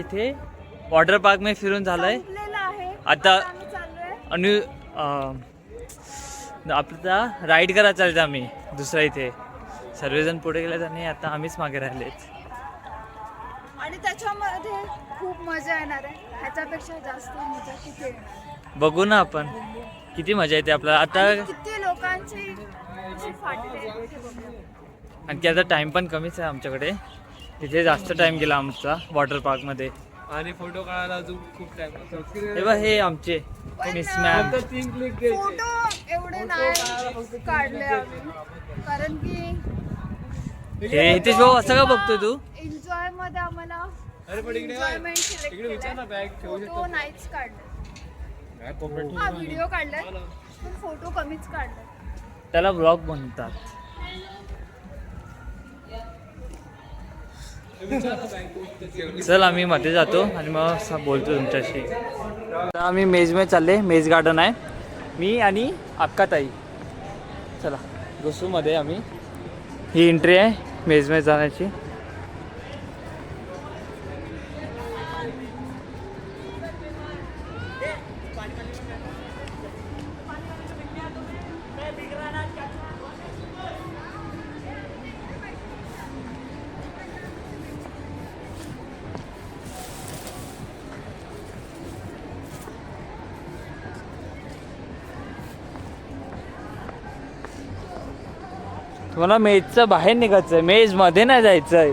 इथे water park मध्ये फिरून झालंय आता आणि आपला राईड करायला चालतं आम्ही दुसरा इथे सर्वजण पुढे गेलेत आणि आता आम्हीच मागे राहिलेत आणि त्याच्यामध्ये खूप मजा येणार आहे. ह्याच्यापेक्षा जास्त मजा किती येणार बघू ना आपण किती मजा येते आपल्याला आता किती लोकांची फाटते. आणखी आता टाइम पण कमीच आहे आमच्याकडे तिथे जास्त टाइम गेला आमचा वॉटर पार्क मध्ये आणि फोटो काढायला अजून खूप टाइम. हे बघ हे आमचे मिस मॅम फोटो एवढे नाही काढले आम्ही कारण की हे हितेश भाऊ असं का बघतोय तू एन्जॉय मध्ये आम्हाला एन्जॉयमेंट सिलेक्ट फोटो नाहीच काढले. हा व्हिडिओ काढलाय पण फोटो कमीच काढले. त्याला ब्लॉग म्हणतात. चल आम्ही मध्ये जातो आणि मग बोलतो तुमच्याशी. आता आम्ही मेजमध्ये चालले. मेज गार्डन आहे. मी आणि अक्काताई चला घुसू मध्ये आम्ही. ही एंट्री आहे मेजमध्ये जाण्याची. तुम्हाला मेजचं बाहेर निघायचंय मेज मध्ये नाही जायचंय.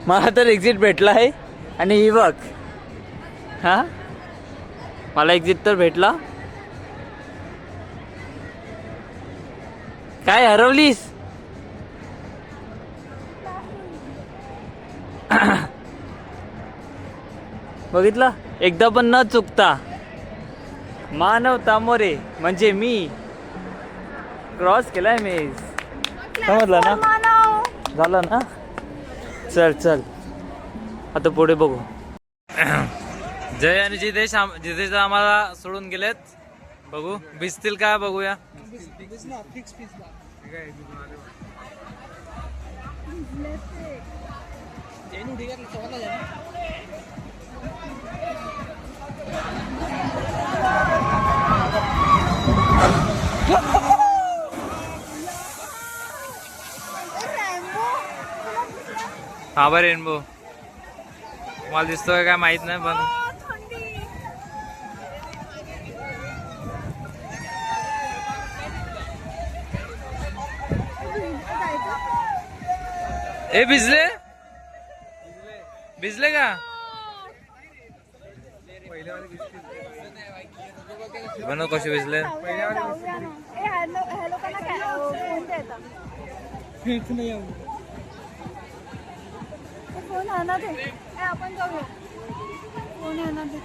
मला तर एक्झिट भेटला आहे आणि ही बघ हा मला एक्झिट तर भेटला. काय हरवलीस बघितलं एकदा पण न चुकता. मानव तामोरे म्हणजे मी क्रॉस केलाय मेज. समजलं ना झालं ना. चल चल आता पुढे बघू. जय आणि जितेश जितेश आम्हाला सोडून गेलेत. बघू भिजतील का बघूया. हा बरं रेनबो मला दिसतोय काय माहित नाही पण ए भिजले भिजले का बनव कसे भिजले. फोन आणा दे आपण जाऊया. फोन आणा दे.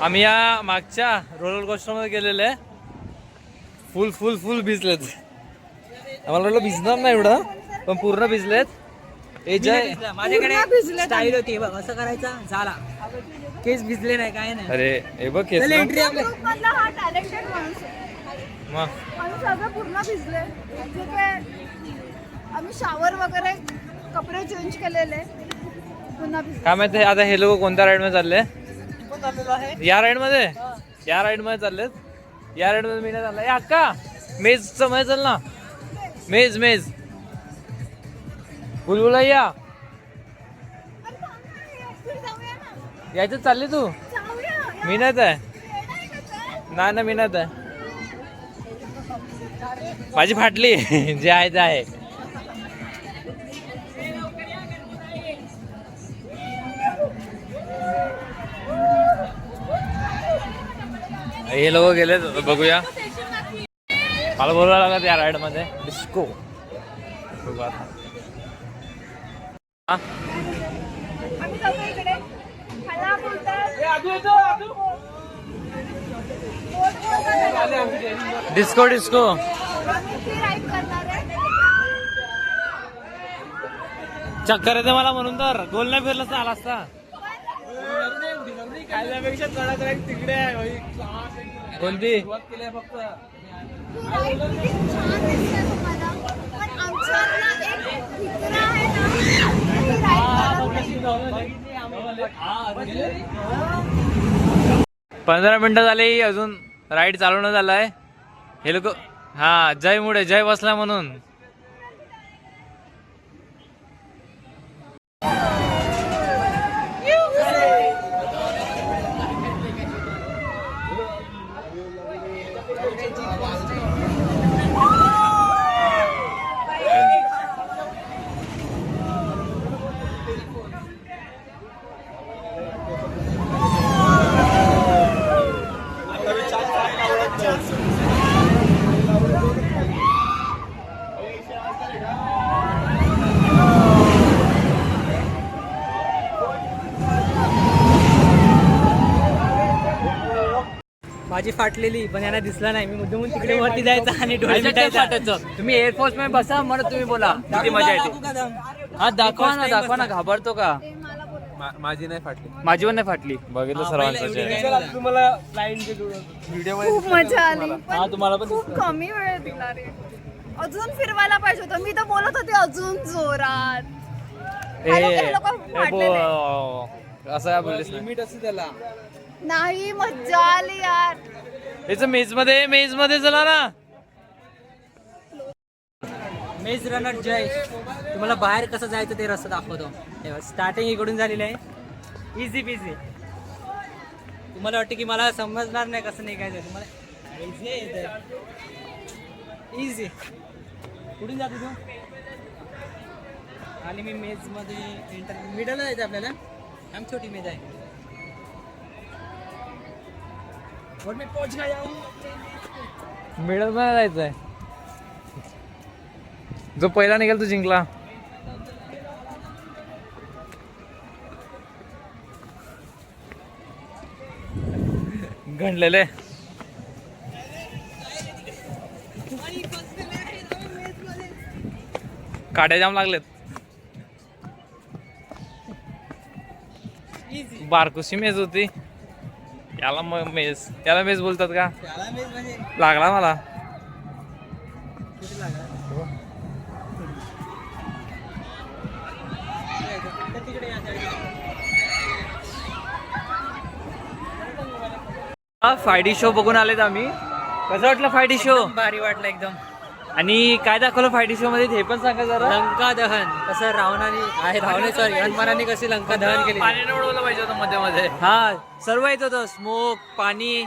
आम्ही या मागच्या रोलर कोस्टर मध्ये गेलेले. फुल फुल फुल भिजलेत. आम्हाला वाटलं भिजणार नाही एवढं, पण पूर्ण भिजलेत. ए जय, माझ्याकडे स्टाईल होती बघ, असं करायचा झाला, केस भिजले नाही काय नाही. अरे हे बघ केस चल ना. एंट्री आपल्या. ग्रुप मधला हा टॅलेंटेड माणूस आहे. मग आम्ही सगळं पूर्ण भिजले. जे काय आम्ही शावर वगैरे कपडे चेंज केलेले पुन्हा भिजले. काय माहिती आता हे लोक कोणत्या राईड मध्ये चालले? या राईड मध्ये, या राईड मध्ये चाललेत. या राईड मध्ये मी नाही चालला. ए अक्का, मेजचं मध्ये चल ना. मेज मेज बुलबुलैया अरे थांब ना, फिर जाऊया ना. यायचं चालली तू? जाऊया. मी नाही आहे. येणं आहे का चल? नाही ना, मी नाही आहे. माझी फाटली. जे आहे ते आहे. हे लोक गेले, बघूया. मला बोलायला लागत या राईड मध्ये डिस्को. बघू आता. हा? आम्ही जातो इकडे. ह्याला बोलतात डिस्को डिस्को. आम्ही ती राईड करणार आहे. चक्कर येते मला म्हणून तर गोल नाही फिरला तर आला असता. तिकडे आहे कोणती? ही राईड किती छान दिसते तुम्हाला. पण आमच्यावर ना एक मित्र आहे ना, ही राईड करत नाही. 15 मिनिटं झाली अजून राईड चालू न झालाय. हे लोक हा जय मुळे जय बसला म्हणून. माझी फाटलेली, पण यांना दिसला नाही. मी मुद्दामून तिकडे वरती जायचं आणि डोळे मिटायचं. तुम्ही एअरफोर्स मध्ये बसा, म्हणत तुम्ही बोला किती मजा येते. हा दाखवा ना, दाखवा ना. घाबरतो का? ते मला बोलत माझी नाही फाटली. माझी पण नाही फाटली. बघितलं सर्वांचं. खूप मजा आली. हा, तुम्हाला पण खूप कमी वेळ दिला रे. अजून फिरवायला पाहिजे होतं. मी तर बोलत होते अजून जोरात. हे लोकं फाटलेले. असं काय बोललीस ना? लिमिट असते त्याला. नाही, मज्जा आली यार. याच मेज मध्ये चला ना. मेज रनर जय तुम्हाला बाहेर कसं जायचं ते रस्ता दाखवतो. स्टार्टिंग इकडून झालेली आहे, इझी पिझी. तुम्हाला वाटतं की मला समजणार नाही कसं नाही काय तुम्हाला इझी. कुठून जातो तू? आणि मी मेज मध्ये एंटर मिडलला जायचं आपल्याला. आम छोटी मेज आहे. और मी पोच गया हूं. मिळत नाही जायचंय. जो पहिला निघाल तो जिंकला. गणलेले काड्या जाम लागलेत. बारकुशी मेज होती. याला मेज, याला मेज बोलतात का? त्याला मेज म्हणजे लागला मला. किती लागला? तिकडे या. 5D शो बघून आलेत आम्ही. कसं वाटलं 5D शो? एकदम भारी वाटलं एकदम. आणि काय दाखवलं 5D शो मध्ये हे पण सांगा जरा. लंका दहन कसं रावणाने सॉरी हनुमानाने कशी लंका दहन केली. पाण्याने उडवलं पाहिजे होतं मध्ये मध्ये. हा, सर्व येत होतं. स्मोक, पाणी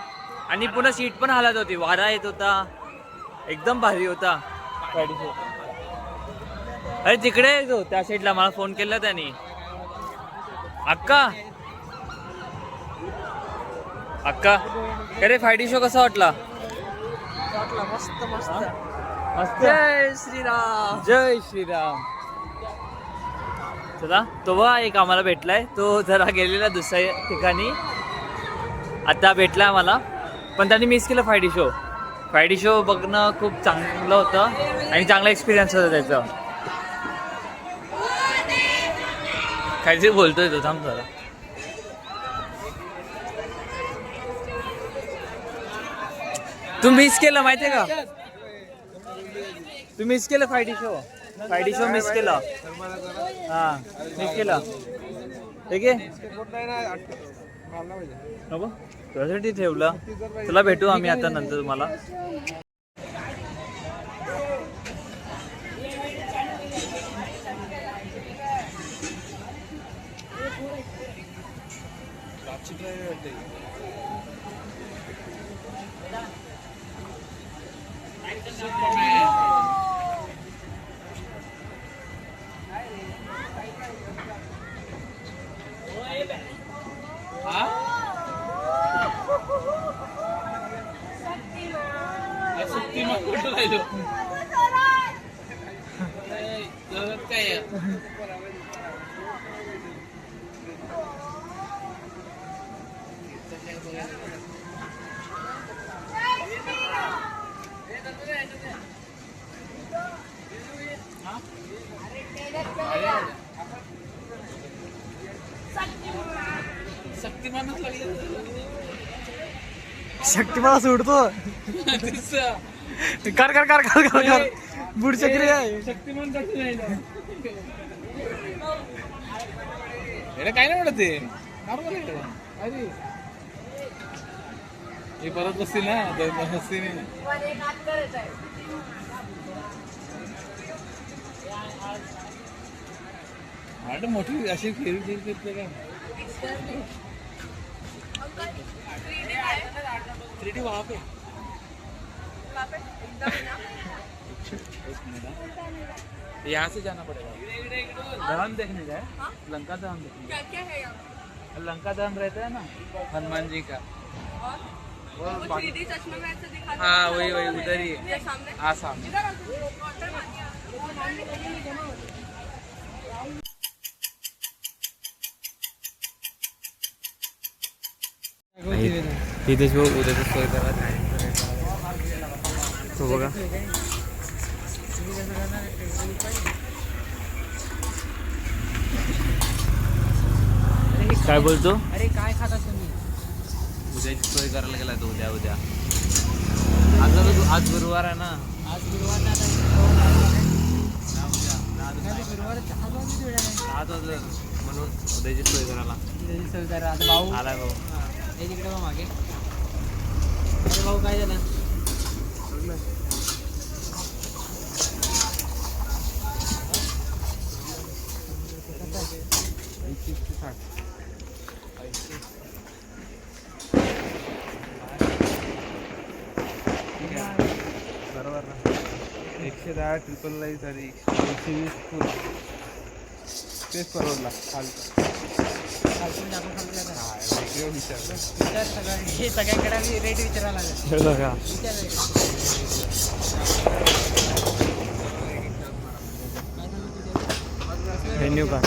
आणि पुन्हा सीट पण हालत होती. वारा येत होता. एकदम भारी होता 5D शो. अरे तिकडे येतो त्या साईडला. मला फोन केला त्याने. अक्का अक्का अरे 5D शो कसा वाटला? मस्त मस्त. मस्त. जय श्रीराम. जय श्रीराम. चला, तो बा एक आम्हाला भेटलाय. तो जरा गेलेला दुसऱ्या ठिकाणी, आता भेटला आम्हाला. पण त्यांनी मिस केलं 5D शो. फ्रायडे शो बघणं खूप चांगलं होतं आणि चांगला एक्सपिरियन्स होता त्याचा. काहीतरी बोलतोय तो, थांब जरा. तू मिस केलं माहितीये का, तू मिस केलं फ्रायडे शो मिस केलं. हा मिस केलं. ठीक आहे नको तुझ्यासाठी ठेवलं. तुला भेटू आम्ही आता नंतर तुम्हाला. शक्तिमान सोडतो. कर कर कर कर कर कर बुड चक्री आहे. काय नाही म्हणत ते अरे हे परत बसतील ना बसतील ना मोठी अशी खेळी खेळते का. 3D वहाँ पे यहाँ से जाना पड़ेगा. दहन देखने का है. लंका दहन देखने. क्या क्या है यहाँ? लंका दहन रहता है ना हनुमान जी का. वो 3D चश्मे में ऐसे दिखाते. हाँ वही वही उधर ही है. हाँ सामने. इथेच बघ उद्याचं सोय करा. तो बघा काय बोलतो. अरे काय खाता तुम्ही. उद्याची सोय करायला गेला तो. उद्या आज गुरुवार आहे ना. आज गुरुवार म्हणून उद्याची सोय करायला आता भाऊ आलाय भाऊ. हे तिकडे बघ मागे. अरे भाऊ काय झालं. बरोबर ना. 110 ट्रिपल लाई तरी 120 फुल तेच परवडला. सगळ्यांकडे मी रेट विचारायला लागेल. बघा मेन्यू का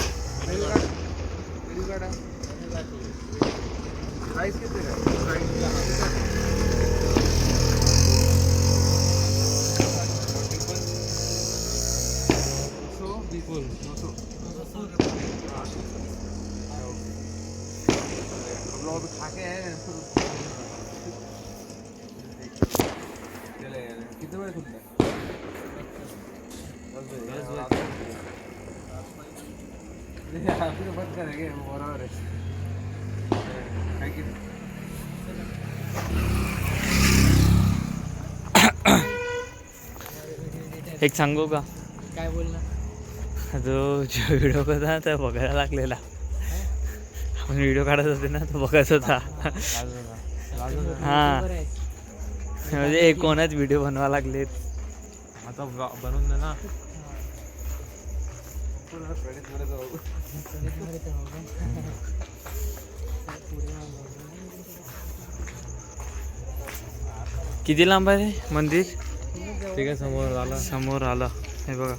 किती वेळ खुलता. बंद करेंगे बरोबर आहे. काय की एक सांगू का. काय बोलणार. जो व्हिडिओ करता ना तो बघायला लागलेला. आपण व्हिडिओ काढत होते ना तो बघत होता. हा म्हणजे एकूणच व्हिडिओ बनवा लागलेत. आता बनवून दे ना. किती लांब आहे मंदिर. ठीक आहे समोर आला हे बघा.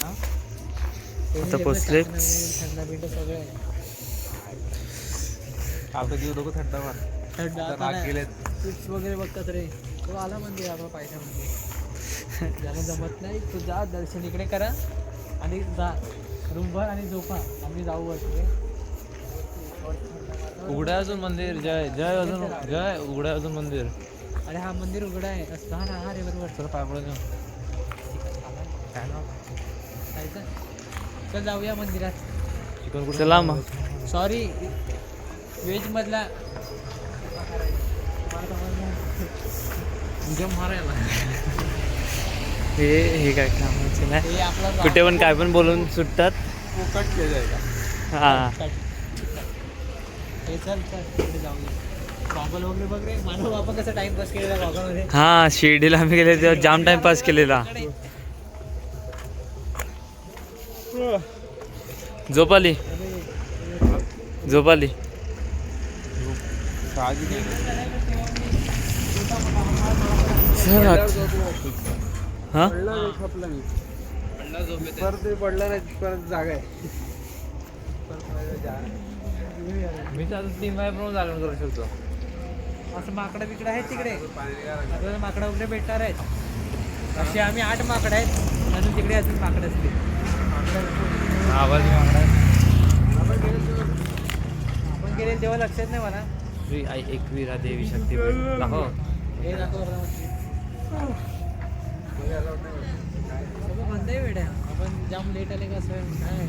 आता पोचलेच. थंड बिंड सगळं आहे. आता जीव नको थंड मार. थंड आता नाक नाही. गेलेत. चिप्स वगैरे बघतात रे. तो आला मंदिर आपला पायथ्यामध्ये. ज्याला जमत नाही तो जा दर्शन इकडे करा आणि जा रूमभर आणि झोपा. आम्ही जाऊ वरती. उघडा अजून मंदिर. जय जय अजून जय. उघडा अजून मंदिर. अरे हा मंदिर उघडा आहे. असं हा ना, हा रे बरोबर. चल पाय पडत जाऊ. जायचं. चल जाऊया मंदिरात. चिकन कुठं? चला मग. सॉरी व्हेज मधला तुझ्या मारायला. हे काय कामाचं नाही. हे आपला कुठे पण काय पण बोलून सुटतात. कट केलं आहे का? हा हे चल चल तिकडे जाऊया. गॉगल वगैरे बघ रे. मानव आपण कसं टाइमपास केलेला गॉगलमध्ये. हा शिर्डीला आम्ही गेले तेव्हा जाम टाइमपास केलेला. झोप आली. झोप आली. हा पडलं नाही परत जागा आहे. मी तर आता 3 महिन्याप्रमाणे जागरण करू शकतो. असं माकडं बिकडं आहेत तिकडे. आपल्याला माकडं वगैरे भेटणार आहेत. असे आम्ही 8 माकडं आहेत. अजून तिकडे अजून माकडं असतील. आवाज मागणार. आपण गेले तेव्हा लक्षात नाही मला. श्री आई एकविरा देवी शक्ती दाखव. हे दाखव सगळं बंद आहे वेड्या. आपण जाम लेट आले कसं काय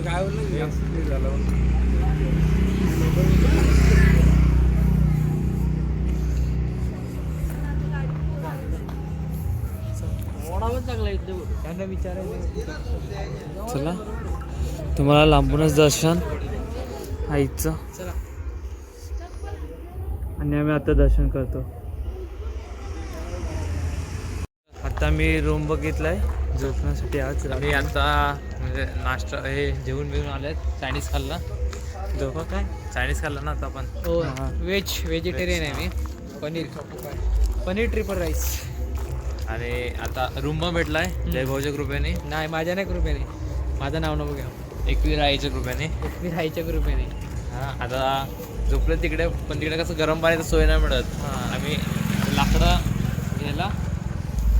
काय झालं? ओढावंच लागला इथं. त्यांना विचारायचं. चला तुम्हाला लांबूनच दर्शन आईचं. चला आणि आम्ही आता दर्शन करतो. आता मी रूम बघितलाय झोपण्यासाठी. आज मी आता म्हणजे नाश्ता हे जेवून बिवून आलेत. चायनीज खाल्ला. झोपा काय चायनीज खाल्ला ना आता आपण. हो हा. व्हेजिटेरियन आहे मी. Paneer triple rice. आणि आता रूम पण भेटलाय जयभाऊच्या कृपेने. नाही माझ्या नाही कृपेने. माझं नाव नको घ्या. एकवीर आईच्या कृपेने. मी राहायच्या कृपेने. हा आता झोपलं तिकडे. पण तिकडे कसं गरम पाण्याची सोय नाही मिळत. आम्ही लाकडं घ्यायला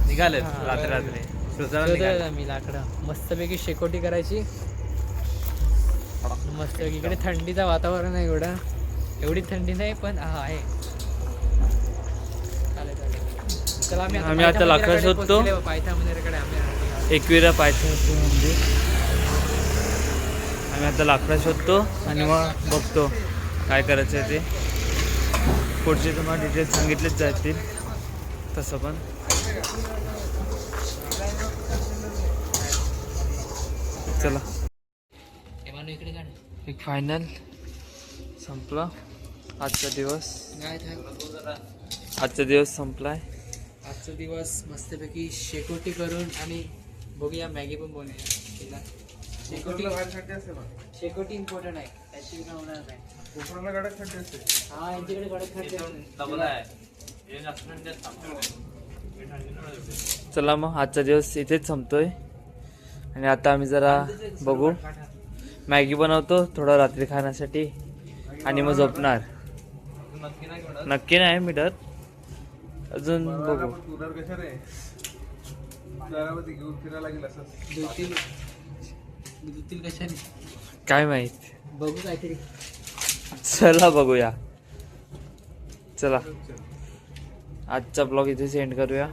निघालेत. रात्री रात्री शोधत आम्ही लाकडं. मस्तपैकी शेकोटी करायची. मस्त इकडे थंडीचं वातावरण आहे. एवढी थंडी नाही पण हा आहे. चालेल चालेल. चला आम्ही आता लाकडं शोधतो. पायथा मंदिराकडे आम्ही एकविरा पाहिजे म्हणजे आम्ही आता लाकडं शोधतो आणि मग बघतो काय करायचं आहे ते. पुढचे तुम्हाला डिटेल्स सांगितलेच जातील तसं पण. चला इकडे काढ. एक फायनल संपला आजचा दिवस. आजचा दिवस संपलाय. आजचा दिवस मस्तपैकी शेकोटी करून आणि बघूया मॅगी पण बनवूया. शेकोटी इम्पॉर्टंट आहे. त्याची होणार नाही. हा यांच्याकडे कडक खड्डे. चला मग आजचा दिवस इथेच संपतोय. आणि आता आम्ही जरा बघू. मॅगी बनवतो थोडं रात्री खाण्यासाठी आणि मग झोपणार. नक्की नाही मिळत अजून. बघू दुधील कशाने काय माहित. बघू काहीतरी. चला बघूया. चला आजचा ब्लॉग इथे सेंड करूया.